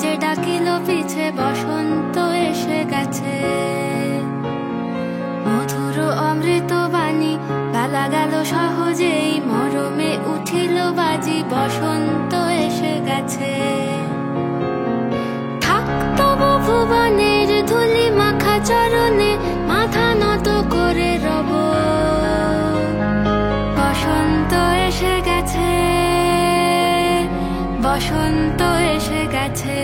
যে ডাকিল পিছে বসন্ত এসে গেছে। মধুর অমৃত বাণী বেলা গেল সহজেই, মরমে উঠিল বাজি বসন্ত এসে গেছে। থাক তবু ভুবনের ধুলি মাখা চরণে, মাথা নত করে রব। বসন্ত এসে গেছে, বসন্ত এসে গেছে।